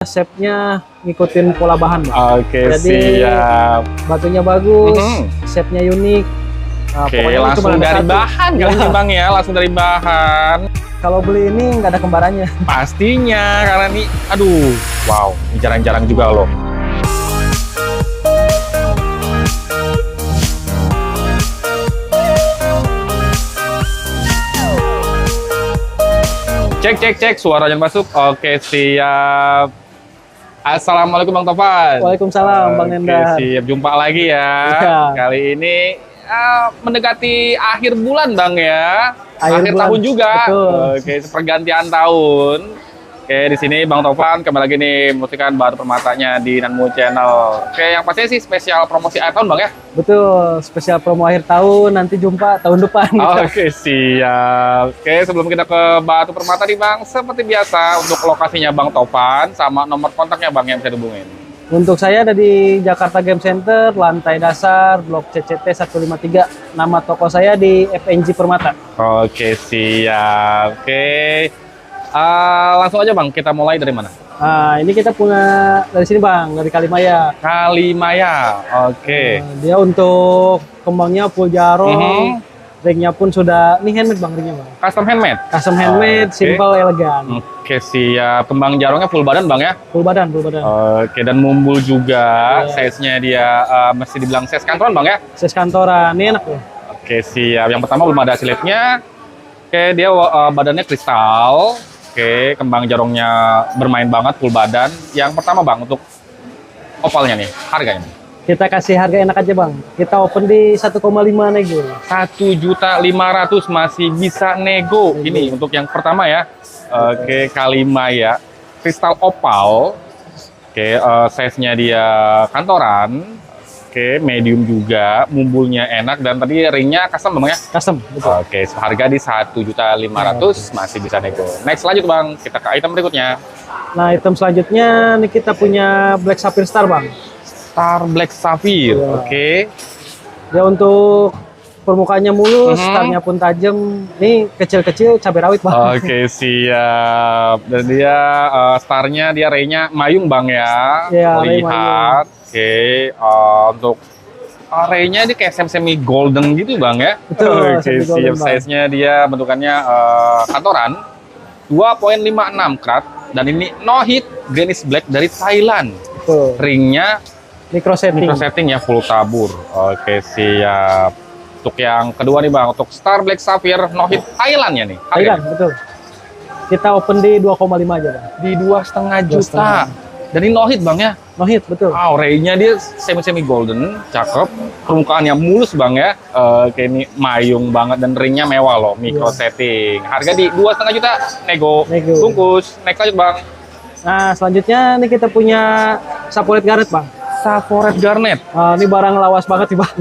Shape-nya ngikutin pola bahan, Bang. Oke, Jadi siap. batunya bagus, shape-nya unik. Nah, Oke, pokoknya langsung cuma ada dari satu. bahan kali ini Bang ya, langsung dari bahan. Kalau beli ini nggak ada kembarannya. Pastinya, karena ini, aduh, wow, ini jarang-jarang juga loh. Cek, suaranya masuk. Oke, siap. Assalamualaikum Bang Topan. Waalaikumsalam, Bang Nendar. Siap, jumpa lagi ya. Iya. Kali ini mendekati akhir bulan Bang ya. Akhir bulan, tahun juga. betul. Oke, pergantian tahun. Oke, di sini Bang Topan kembali lagi nih memutihkan baru permatanya di Nanmu Channel. Oke, yang pastinya sih spesial promosi akhir tahun Bang ya. Betul, spesial promo akhir tahun, nanti jumpa tahun depan. Oke, siap. Oke, sebelum kita ke Batu Permata nih Bang, seperti biasa untuk lokasinya Bang Topan sama nomor kontaknya Bang yang bisa dihubungin. Untuk saya ada di Jakarta Game Center, lantai dasar, Blok CCT 153. Nama toko saya di FNG Permata. Oke, siap. Oke. Langsung aja Bang, kita mulai dari mana? Nah, ini kita punya dari sini, Bang, dari Kalimaya. Kalimaya. Oke. Dia untuk kembangnya full jarum, ringnya pun sudah, ini handmade Bang, ringnya Bang. Custom handmade. Custom handmade, Oke. simple, elegan. Oke, siap. Kembang jarongnya full badan Bang ya? Full badan, full badan. Oke, dan mumbul juga. Iya. Size-nya dia mesti dibilang size kantoran Bang ya? Size kantoran, ini enak loh. Oke, siap. Yang pertama belum ada silitnya. Oke, dia badannya kristal. Oke, kembang jarongnya bermain banget, full badan. Yang pertama Bang, untuk opalnya nih, harganya. Kita kasih harga enak aja Bang. Kita open di 1,5 nego. 1.500.000 masih bisa nego. Ini untuk yang pertama ya. Oke, Kalimaya kristal opal. Oke, size-nya dia kantoran. Oke, medium juga, mumbulnya enak dan tadi ringnya custom Bang ya. Custom, betul. Oke, harga di 1.500.000 masih bisa nego. Next lanjut Bang, kita ke item berikutnya. Nah, item selanjutnya nih kita punya Black Sapphire Star Bang. Star Black Sapphire. Iya. Oke. Dia untuk permukaannya mulus, starnya pun tajam. Ini kecil-kecil cabai rawit Bang. Oke, siap. Dan dia starnya dia ray-nya mayung Bang ya. Iya, ray Lihat. Oke, untuk ray-nya dia kayak semi golden gitu Bang ya. Betul, Oke, semi golden, siap. Bang. Size-nya dia bentukannya kantoran 2.56 karat dan ini no hit greenish black dari Thailand. Betul. Ringnya Micro setting. ya full tabur. Oke, siap. Untuk yang kedua nih Bang, untuk Star Black Sapphire no hit Thailand ya nih. Thailand, betul. Kita open di 2,5 aja Bang. Di 2,5 juta. 2,5. Dan ini no hit Bang ya. No hit, betul. Wow, ray-nya dia semi golden, cakep. Permukaannya mulus Bang ya. Kayak ini mayung banget dan ringnya mewah loh, micro setting. Harga di 2,5 juta, nego. Nego. Bungkus. Next lanjut Bang. Nah, selanjutnya nih kita punya Sapphire Garnet Bang. Sapphire Garnet. Ini barang lawas banget nih Bang.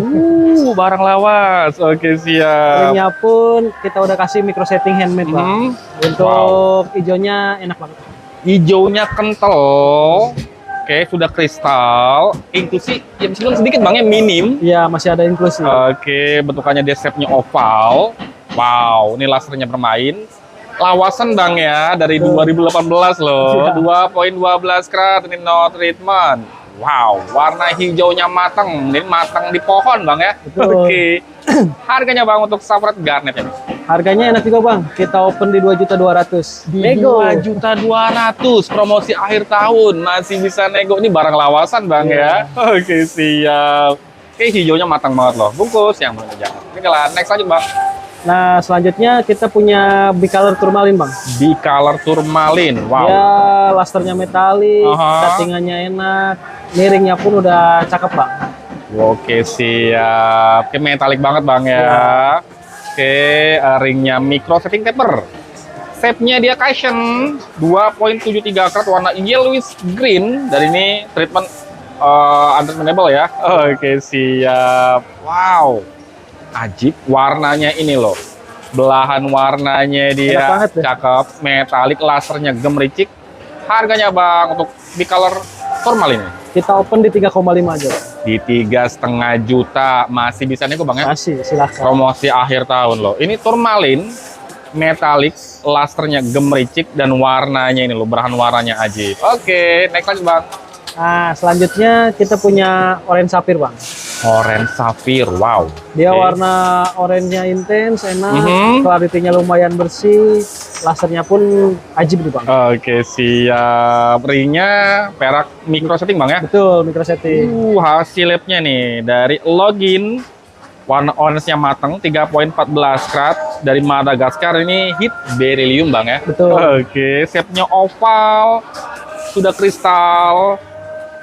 Barang lawas. Oke, siap. Ringnya pun kita udah kasih micro setting handmade Bang. Untuk hijaunya enak banget. Hijaunya kental. Oke, sudah kristal. Inklusi ya meskipun sedikit Bang ya, minim. Iya, masih ada inklusi. Oke, bentukannya dia shape-nya oval. Wow, ini lasernya bermain. Lawasan Bang ya, dari 2018 loh. 2.12 karat, ini no treatment. Wow, warna hijaunya matang. Ini matang di pohon Bang ya. Betul. Oke. Harganya Bang untuk Sapphire Garnet ini? Harganya enak juga Bang. Kita open di 2.200.000. Di 2.200.000 promosi akhir tahun masih bisa nego. Ini barang lawasan Bang ya. Oke, siap. Oke, hijaunya matang banget loh. Bungkus yang belum jangan. Oke lah, next lanjut Bang. Nah, selanjutnya kita punya Bicolor Tourmaline Bang. Bicolor Tourmaline. Wow. Ya, lasternya metalik, settingannya enak, miringnya pun udah cakep Bang. Oke, siap. Oke, metalik banget Bang ya. Oke, ringnya micro setting taper. Shape-nya dia cushion 2.73 karat warna yellowish green. Dan ini treatment untransmittable ya. Oke, siap. Wow. Ajib, warnanya ini loh. Belahan warnanya dia cakep, metalik, lasernya gemericik. Harganya Bang untuk Bicolor Tourmaline ini? Kita open di 3,5 aja. Di 3,5 juta masih bisa nego Bang ya? Masih, silahkan. Promosi akhir tahun loh. Ini Tourmaline metalik, lasternya gemericik, dan warnanya ini loh, berahan warnanya ajib. Oke, next lagi bang. Nah, selanjutnya kita punya orange sapphire, Bang. Orange sapphire, wow. Dia Oke. warna oranye-nya intens, enak, Mhm. clarity-nya lumayan bersih, lasernya pun ajib nih, Bang. Oke, siap. Ringnya perak micro setting bang ya. Betul, micro setting. Hasil labnya nih dari login warna orange-nya mateng 3.14 karat dari Madagaskar, ini hit beryllium bang ya. Betul. Oke, shape-nya oval, sudah kristal,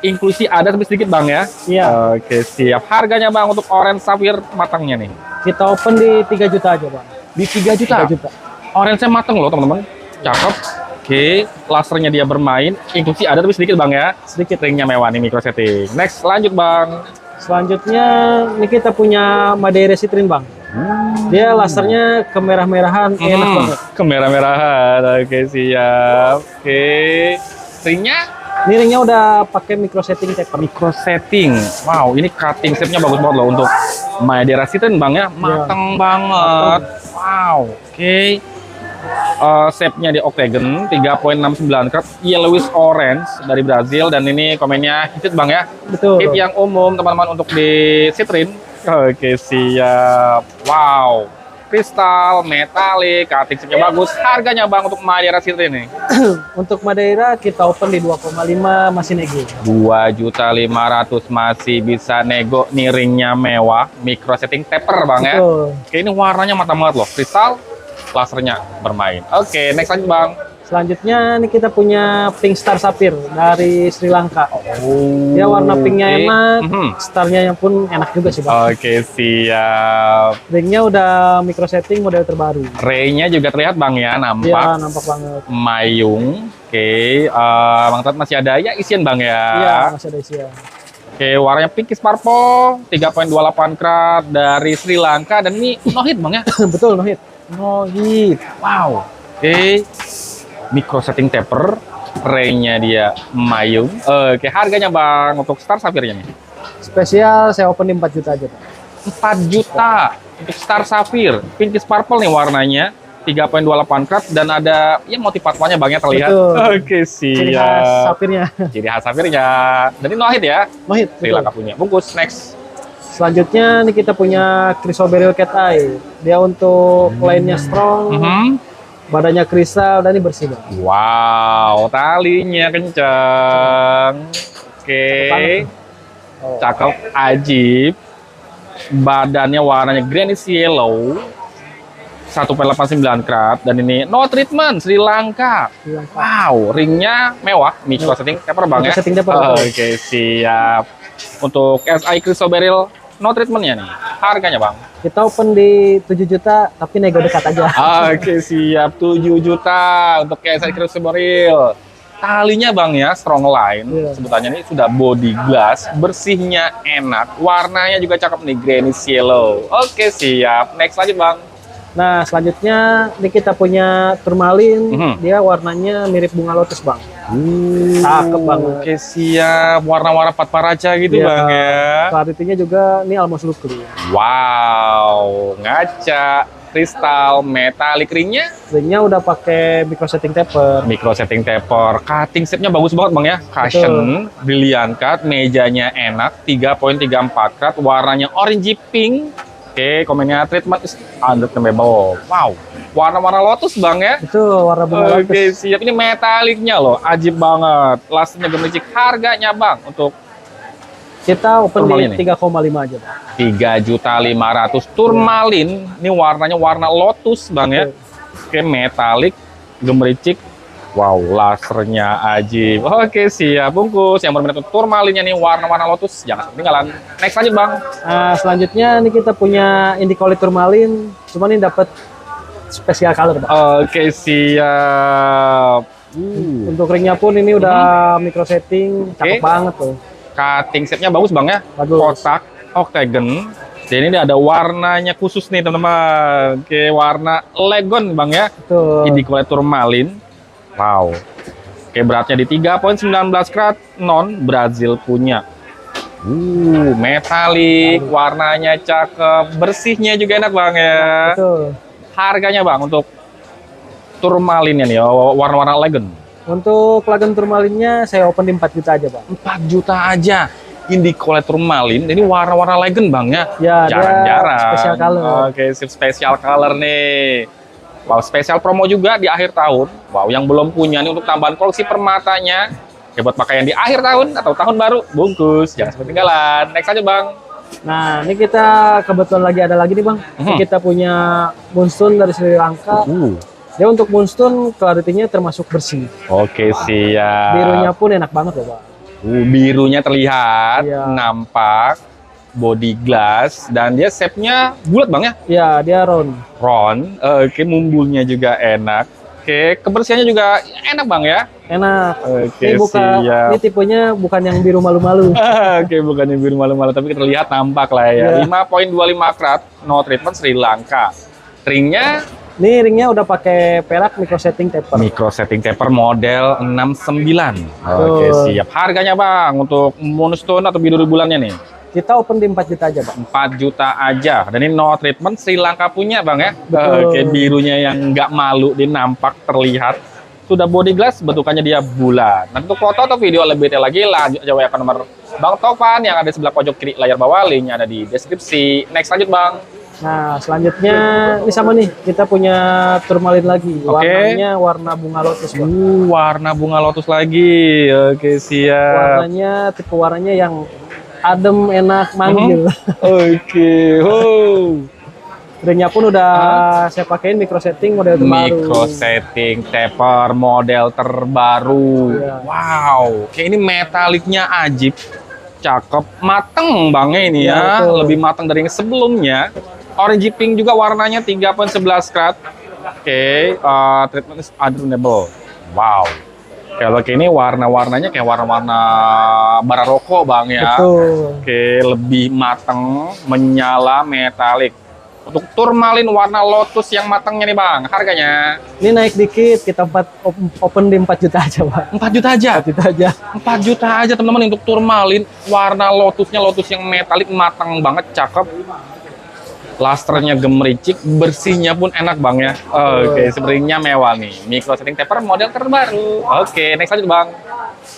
inklusi ada tapi sedikit bang ya. Iya. Oke, siap. Harganya bang untuk orange sapphire matangnya nih Kita open di 3 juta aja, Bang. di 3 juta. 3 juta. Orange-nya mateng loh teman-teman, cakep. Oke, lasernya dia bermain, inklusi ada tapi sedikit bang ya. Sedikit. Ringnya mewah nih micro setting. Next, lanjut bang. Selanjutnya, ini kita punya Madeira Citrine, Bang. Dia lasernya kemerah-merahan, enak banget. Kemerah-merahan. Oke, siap. Oke. Ringnya Ini ringnya udah pakai micro setting taper. micro setting. Wow, ini cutting shape-nya bagus banget loh untuk Madeira Citrine bang ya. Mateng banget. Wow. Oke. Shape-nya di octagon 3.69 karat, yellowish orange dari Brazil, dan ini komennya hit bang ya. Betul. Hit yang umum teman-teman untuk di Citrine. Oke, siap. Wow. Kristal, metalik, cutting shape-nya bagus. Harganya bang untuk Madeira Citrine nih? Untuk Madeira kita open di 2,5 masih nego. 2.500.000 masih bisa nego. Nih ringnya mewah, micro setting taper bang ya. Betul. Oke, ini warnanya mata banget loh, kristal, lasernya bermain. Oke, next lagi bang. Selanjutnya ini kita punya Pink Star Sapphire dari Sri Lanka. Oh, Dia warna pinknya oke. enak, Mhm. starnya yang pun enak juga sih, Bang. Oke, siap. Ringnya udah micro setting model terbaru. Ray-nya juga terlihat bang ya, Iya, nampak nampak banget. mayung. Oke, bang Tat masih ada ya isian bang ya. Iya, masih ada isian. Oke, warnanya pinkish purple, 3.28 karat dari Sri Lanka, dan ini no hit bang ya. Betul, no hit. No hit. Wow. Oke. Micro setting taper. Ray-nya dia mayung. Oke, harganya bang untuk Star Sapphire-nya nih? Spesial saya open di 4 juta aja, Pak. 4 juta untuk Star Sapphire. Pinkish purple nih warnanya. 3.28 karat, dan ada ya motif patwanya bang ya terlihat. Betul. Oke, Ciri khas siap. sapirnya. Ciri khas Sapphire-nya. Dan ini no hit ya. No hit. Sri betul. Lanka punya. Bungkus next. Selanjutnya ini kita punya Chrysoberyl Cat Eye. Dia untuk lainnya strong, Mhm. badannya kristal, dan ini bersih, Bang. Wow, talinya kencang. Oke. Oh. Cakep, ajib. Badannya warnanya greenish yellow. 1.89 karat, dan ini no treatment Sri Lanka. Sri Lanka. Wow, ringnya mewah, micro setting taper bang ya. Micro setting taper, betul. Oke, siap. Untuk SI Chrysoberyl no treatmentnya nih, harganya bang? Kita open di 7 juta, tapi nego dekat aja. Oke, siap. 7 juta untuk SI Chrysoberyl. Talinya bang ya, strong line. Iya. Sebutannya ini sudah body glass, bersihnya enak, warnanya juga cakep nih, greenish yellow. Oke, siap. Next lanjut bang. Nah, selanjutnya ini kita punya turmalin. Mhm. Dia warnanya mirip bunga lotus, Bang. Cakep banget. Oke, siap. Warna-warna patparaca gitu Iya. bang ya. Clarity-nya juga ini almost look clear. Wow, ngaca, kristal, metalik. Ringnya Ringnya udah pakai micro setting taper. micro setting taper. Cutting shape-nya bagus banget bang ya. Cushion, brilliant cut, mejanya enak, 3.34 karat, warnanya orangey pink. Oke, komennya treatment is undeniable. Wow, warna-warna lotus bang ya. Itu warna bunga lotus. Oke, siap. Ini metaliknya loh, ajib banget. Lasnya gemericik. Harganya bang untuk Kita open Turmalin di 3,5 aja, Bang. 3.500.000 turmalin. Ini warnanya warna lotus bang ya. Oke, metalik, gemericik. Wow, lasernya ajib. Oke, siap. Bungkus. Yang berminat untuk turmalinnya nih, warna-warna lotus. Jangan ketinggalan. Next lanjut bang. Nah, selanjutnya ini kita punya indicolit turmalin. Cuman ini dapat spesial color, Bang. Oke, siap. Untuk ringnya pun ini udah micro setting, cakep Oke. banget tuh. Cutting shape-nya bagus bang ya. Bagus. Kotak, octagon. Dan ini ada warnanya khusus nih teman-teman. Oke, warna legon bang ya. Tuh. Indicolit turmalin. Wow. Oke, beratnya di 3.19 karat, non Brazil punya. Metalik, warnanya cakep, bersihnya juga enak bang ya. Betul. Harganya bang untuk turmalinnya nih, warna-warna legend. Untuk Legend turmalinnya saya open di 4 juta aja, Bang. 4 juta aja. Indicolor turmalin, ini warna-warna legend Bang ya? Ya, Jarang-jarang. dia special color. Oke, sip special color nih. Wow, spesial promo juga di akhir tahun. Wow, yang belum punya nih untuk tambahan koleksi permatanya. Ya buat pakaian di akhir tahun atau tahun baru, bungkus. Jangan sampai ketinggalan. Next aja Bang. Nah, ini kita kebetulan ada lagi nih, Bang. Kita punya Moonstone dari Sri Lanka. Dia untuk Moonstone clarity-nya termasuk bersih. Oke, siap. Birunya pun enak banget ya, Pak. Birunya terlihat, Iya. nampak, body glass, dan dia shape-nya bulat Bang ya? Ya, dia round. Round, oke, mumbulnya juga enak. Oke, kebersihannya juga enak Bang ya? Enak. Oke, Ini siap. ini tipenya bukan yang biru malu-malu. Oke, bukan yang biru malu-malu, tapi terlihat nampak lah ya. Iya. 5.25 karat, no treatment Sri Lanka. Ringnya Ini ringnya udah pakai perak micro setting taper. micro setting taper model 69. Oke, Betul. siap. Harganya Bang untuk Moonstone atau biru bulannya nih? Kita open di 4 juta aja, Bang. 4 juta aja. Dan ini no treatment Sri Lanka punya Bang ya? Betul. Oke, birunya yang nggak malu, dia nampak, terlihat. Sudah body glass, bentukannya dia bulat. Nanti untuk foto atau video lebih detail lagi, lanjut aja WA ke nomor Bang Tovan yang ada di sebelah pojok kiri layar bawah, linknya ada di deskripsi. Next lanjut Bang. Nah, selanjutnya ini sama nih, kita punya turmalin lagi. Oke. Warnanya warna bunga lotus, Bang. Warna bunga lotus lagi. Oke, siap. Tipe warnanya yang adem, enak, manggil. Oke, Ringnya pun udah saya pakein micro setting model terbaru. Micro setting taper model terbaru. Iya. Wow, kayak ini metaliknya ajib. Cakep, mateng Bangnya ini Iya, ya. betul. Lebih mateng dari yang sebelumnya. Orange pink juga warnanya 3.11 karat. Oke, treatment is adorable. Wow. Kalau kayak ini warna-warnanya kayak warna-warna bara rokok Bang ya. Betul. Oke, lebih mateng, menyala, metalik. Untuk turmalin warna lotus yang matangnya nih Bang, harganya Ini naik dikit, kita open di 4 juta aja, Pak. 4 juta aja. 4 juta aja. 4 juta aja teman-teman untuk turmalin warna lotusnya, lotus yang metalik, matang banget, cakep. Lasternya gemericik, bersihnya pun enak Bang ya. Oke, springnya mewah nih. Micro setting taper model terbaru. Oke, next lanjut Bang.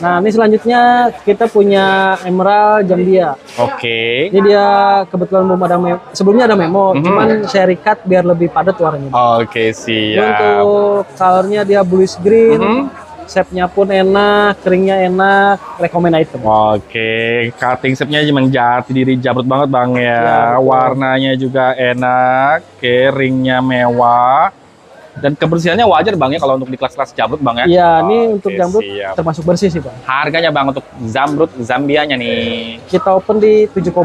Nah, ini selanjutnya kita punya Emerald Jambia. Oke. Ini dia kebetulan belum ada sebelumnya ada memo, cuman saya recut biar lebih padat warnanya. Oke, Ini siap. untuk colornya dia bluish green, shape-nya pun enak, keringnya enak, recommend item. Oke, cutting shape-nya emang jati diri jabrut banget Bang ya. Ya, betul. Warnanya juga enak, oke, ringnya mewah. Dan kebersihannya wajar Bang ya kalau untuk di kelas-kelas jabrut Bang ya. Iya, ini Oke, untuk jamrut siap. termasuk bersih sih, Bang. Harganya Bang untuk zamrud Zambianya nih. Kita open di 7,5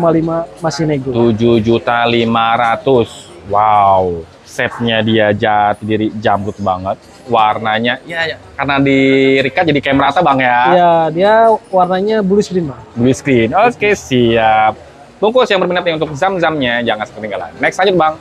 masih nego. 7.500.000. Wow, shape-nya dia jati diri jamrut banget. Warnanya ya karena di recut jadi kayak merata Bang ya. Iya, dia warnanya bluish green, Bang. Blue screen. Oke, siap. Bungkus yang berminat nih untuk zam-zamnya jangan ketinggalan. Next lanjut Bang.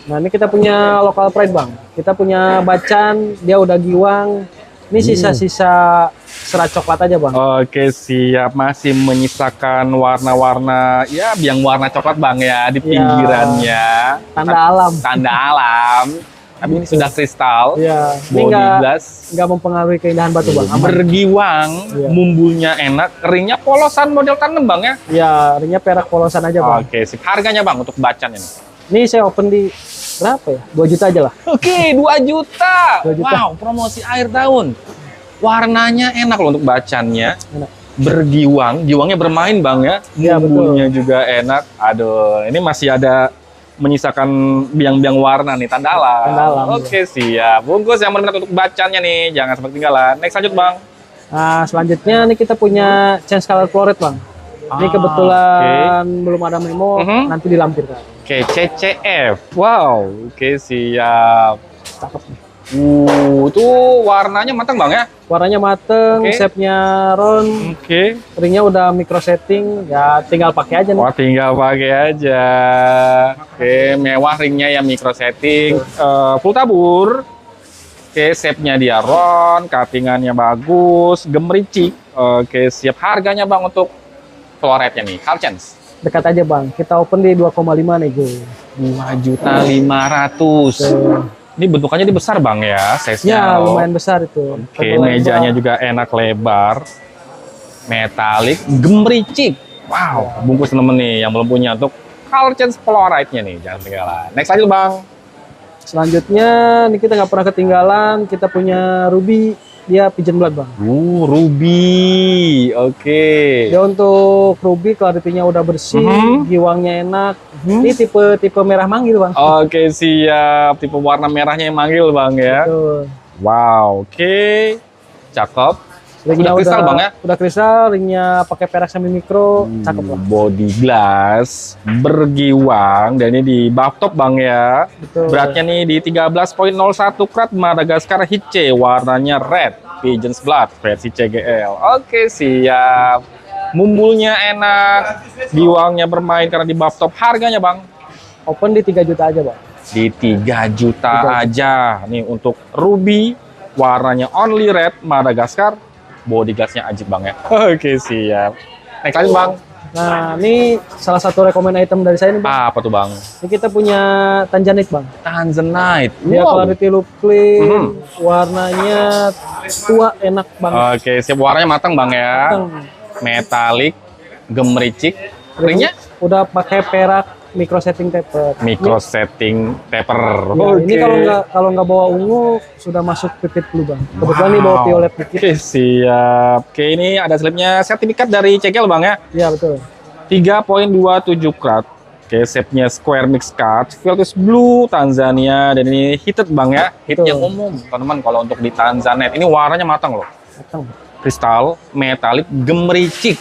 Nah, ini kita punya local pride, Bang. Kita punya Bacan, dia udah giwang. Ini sisa-sisa serat coklat aja, Bang. Oke, siap. Masih menyisakan warna-warna ya yang warna coklat Bang ya di pinggirannya. Tanda alam. Tanda alam. Tapi ini sudah kristal. Iya, ini Body glass. nggak mempengaruhi keindahan batu, Bang. Aman. Bergiwang, Iya. mumbulnya enak, keringnya polosan model tanem Bang ya. Ya, ringnya perak polosan aja, Bang. Oke, sip. Harganya Bang untuk bacan ini. Ini saya open di berapa ya? 2 juta aja lah. Oke, 2 juta. 2 juta. Wow, promosi akhir tahun. Warnanya enak loh untuk bacannya. Enak. Bergiwang, giwangnya bermain Bang ya. Iya, Mumbulnya juga enak. Aduh, ini masih ada menyisakan biang-biang warna nih, tanda alam. Tanda alam, Oke, siap. Bungkus yang berminat untuk bacannya nih, jangan sampai ketinggalan. Next lanjut Bang. Nah, selanjutnya nih kita punya change color floret, Bang. Ini kebetulan belum ada memo, nanti dilampirkan. Oke, CCF. Wow, oke siap. Cakep nih. Itu warnanya matang Bang ya? Warnanya mateng, Oke. shape-nya round, Oke. ringnya udah micro setting, ya tinggal pakai aja nih. Wah, tinggal pakai aja. Oke, mewah ringnya ya micro setting, full tabur. Oke, shape-nya dia round, cuttingannya bagus, gemericik. Oke, siap. Harganya Bang untuk floretnya nih, half chance. Dekat aja, Bang. Kita open di 2,5 nego. 2.500.000. Ini bentukannya di besar bang ya, size-nya. Ya, lumayan besar itu. Oke, mejanya juga enak lebar. Metalik, gemericik. Wow, bungkus temen nih yang belum punya untuk color change fluoride-nya nih, jangan ketinggalan. Next aja bang. Selanjutnya, ini kita nggak pernah ketinggalan. Kita punya Ruby, dia pigeon blood bang. Ruby, oke. Dia untuk Ruby, clarity-nya udah bersih, giwangnya enak. Ini tipe merah manggil bang. Oke, siap. Tipe warna merahnya yang manggil bang ya. Betul. Wow, oke. Cakep. Ringnya Udah kristal bang ya? Udah kristal, ringnya pakai perak semi mikro, cakep lah. Body glass, bergiwang, dan ini di buff top bang ya. Betul. Beratnya nih di 13,01 karat, Madagascar Hice, warnanya red, pigeon's blood, versi CGL. Oke, siap. Mumbulnya enak, giwangnya bermain karena di buff top. Harganya bang? Open di 3 juta aja bang. Di 3 juta aja. Nih untuk Ruby, warnanya only red, Madagascar, body glassnya ajib bang ya. Oke, siap. Next lanjut bang. Nah, ini salah satu rekomend item dari saya nih bang. Apa tuh bang? Ini kita punya Tanzanite bang. Tanzanite. Dia clarity look clean, warnanya tua, enak banget. Oke, siap, warnanya matang bang ya. Metalik, gemericik. Ringnya? Udah pakai perak micro setting taper. Micro setting taper. Ya, ini kalau nggak bawa ungu sudah masuk pipit blue bang. Kebetulan ini bawa violet dikit. Oke, siap. Oke, ini ada slipnya sertifikat dari CGL bang ya. Iya betul. 3,27 karat. Oke, shape-nya square mix cut, Veltus blue Tanzania, dan ini heated bang ya. Heat yang umum teman-teman kalau untuk di Tanzanite. Ini warnanya matang loh. Matang. Kristal, metalik, gemericik.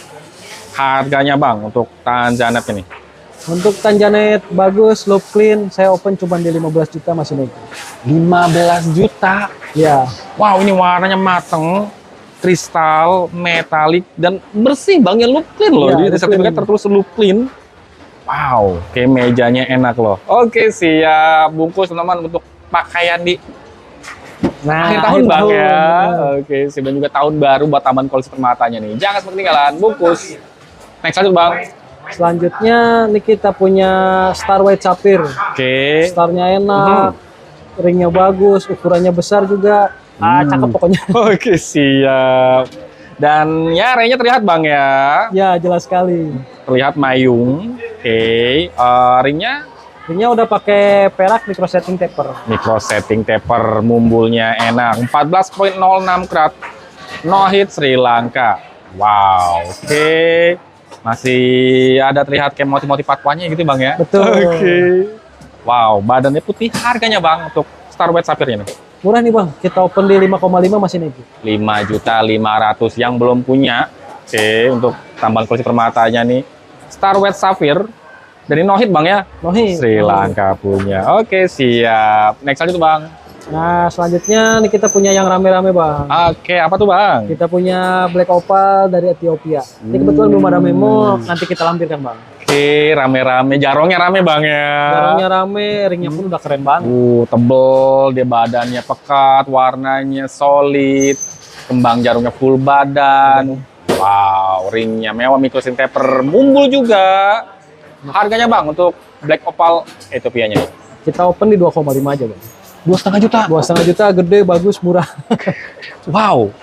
Harganya bang untuk Tanzanite ini? Untuk Tanzanite bagus, look clean, saya open cuma di 15 juta masih nego. 15 juta? Ya. Wow, ini warnanya mateng, kristal, metalik, dan bersih bang, ya look clean loh. Ya, Jadi sertifikat tertulis look clean. Wow, kayak mejanya enak loh. Oke, siap. Bungkus teman-teman untuk pakaian di akhir tahun bang ya. Oke, dan juga tahun baru buat taman koleksi permatanya nih. Jangan sampai ketinggalan, bungkus. Next lanjut bang. Selanjutnya nih kita punya Star White Sapphire. Oke. Starnya enak, ringnya bagus, ukurannya besar juga. Cakep pokoknya. Oke, siap. Dan ya ringnya terlihat bang ya. Ya, jelas sekali. Terlihat mayung. Oke. Ringnya udah pakai perak micro setting taper. Micro setting taper, mumbulnya enak. 14,06 karat. No hit Sri Lanka. Wow. Oke. Masih ada terlihat kayak motif-motif patwanya gitu bang ya. Betul. Oke. Wow, badannya putih. Harganya bang untuk Star White Sapphire ini? Murah nih bang, kita open di 5,5 masih nego. 5.500.000 yang belum punya. Oke, untuk tambahan koleksi permatanya nih. Star White Sapphire. Dan ini no hit bang ya? No hit. Sri Lanka punya. Oke, siap. Next lanjut bang. Nah, selanjutnya nih kita punya yang rame-rame bang. Oke, apa tuh bang? Kita punya Black Opal dari Ethiopia. Ini kebetulan belum ada memo, nanti kita lampirkan bang. Oke, rame-rame. Jarongnya rame bang ya? Jarongnya rame, ringnya pun udah keren banget. Tebel, dia badannya pekat, warnanya solid, kembang jarumnya full badan. Wow, ringnya mewah, micro setting taper, mumbul juga. Harganya bang untuk Black Opal Ethiopia-nya? Kita open di 2,5 aja bang. 2,5 juta? 2,5 juta, gede, bagus, murah. Wow,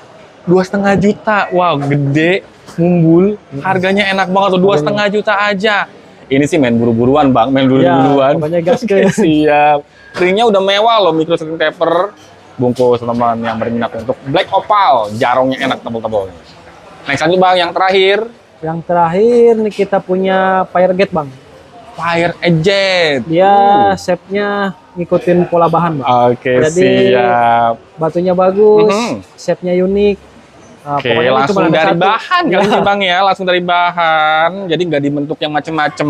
2,5 juta. Wow, gede, mumbul. Harganya enak banget tuh, 2,5 juta aja. Ini sih main buru-buruan bang, main buru-buruan. Ya, pokoknya gas ke. Siap. Ringnya udah mewah loh, micro setting taper. Bungkus teman-teman yang berminat untuk Black Opal. Jarongnya enak, tebel-tebel. Next lanjut bang, yang terakhir. Yang terakhir nih kita punya Firegate bang. Fire Agent. Dia shape-nya ngikutin pola bahan bang. Oke, jadi, siap. Batunya bagus, shape-nya unik. Nah, Oke, langsung dari bahan kali ini bang ya, langsung dari bahan. Jadi nggak dibentuk yang macem-macem.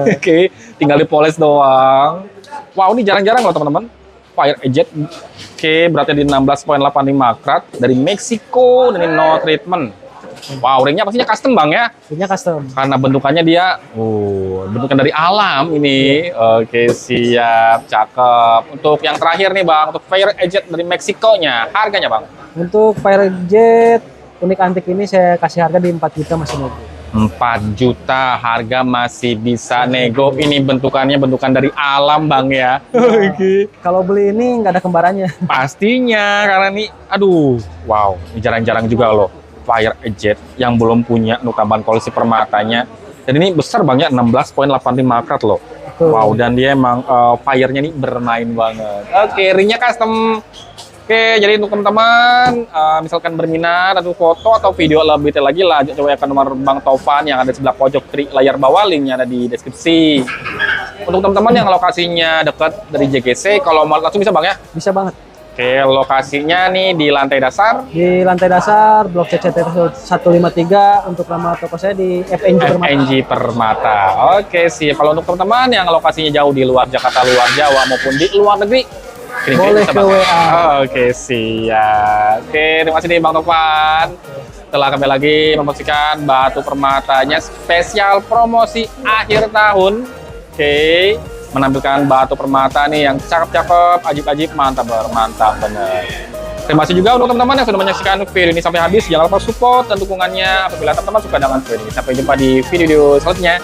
Oke, tinggal dipoles doang. Wow, ini jarang-jarang loh teman-teman. Fire Agent. Oke, beratnya di 16,85 karat. Dari Meksiko, dan ini no treatment. Wow, ringnya pastinya custom bang ya? Ringnya custom. Karena bentukannya dia, bentukan dari alam ini. Oke, siap, cakep. Untuk yang terakhir nih bang, untuk Fire Agent dari Meksikonya, harganya bang? Untuk Firejet unik antik ini saya kasih harga di 4 juta masih nego. 4 juta, harga masih bisa nego. Ini bentukannya bentukan dari alam Bang ya. Oke. Kalau beli ini nggak ada kembarannya. Pastinya, karena ini, aduh, wow, ini jarang-jarang juga loh. Fire Jet yang belum punya untuk tambahan koleksi permatanya. Dan ini besar Bang ya, 16,85 karat loh. Betul. Wow, dan dia emang fire-nya nih bermain banget. Oke, ringnya custom. Oke, jadi untuk teman-teman, misalkan berminat atau foto atau video lebih detail lagi, lanjut coba ke nomor Bang Taufan yang ada di sebelah pojok kiri layar bawah, linknya ada di deskripsi. Untuk teman-teman yang lokasinya dekat dari JGC, kalau mau langsung bisa Bang ya? Bisa banget. Oke, lokasinya nih di lantai dasar. Di lantai dasar, Blok CCT 153, untuk nama toko saya di FNG Permata. FNG Permata. Oke, sih. Kalau untuk teman-teman yang lokasinya jauh di luar Jakarta, luar Jawa, maupun di luar negeri, boleh ke WA. Oke, siap. Oke, terima kasih nih Bang Taufan. Telah kembali lagi mempromosikan batu permatanya spesial promosi akhir tahun. Oke, menampilkan batu permata nih yang cakep-cakep, ajib-ajib, mantap bener. Terima kasih juga untuk teman-teman yang sudah menyaksikan video ini sampai habis. Jangan lupa support dan dukungannya apabila teman-teman suka dengan video ini. Sampai jumpa di video selanjutnya.